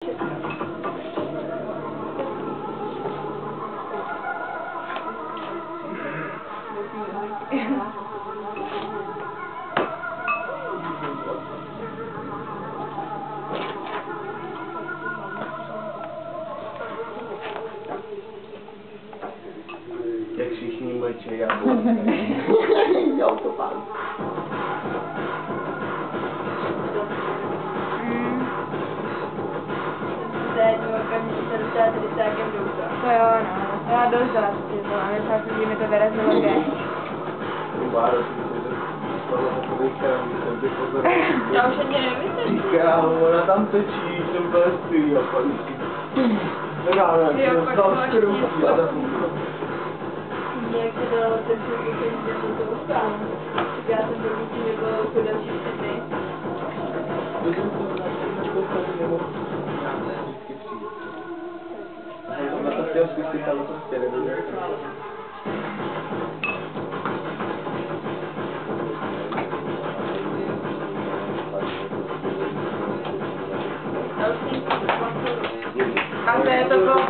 Jak všichni mlčí, já autopán. To jo, no. Já dost dala si to, ale já si mi to vyrazilo kde. Já už ani nevím, Říká, ona tam točí, jsem byl stylý a pak ráno, jak jsem dostal skrupí a tak jak se dalo ten první, když jsem to uspál. Já jsem první tím nebylo jako další dny. to jsem to dostal nebo já ne, vždycky přijde. Já jsem na to chtěl zkusit, ale prostě nebude. A to bylo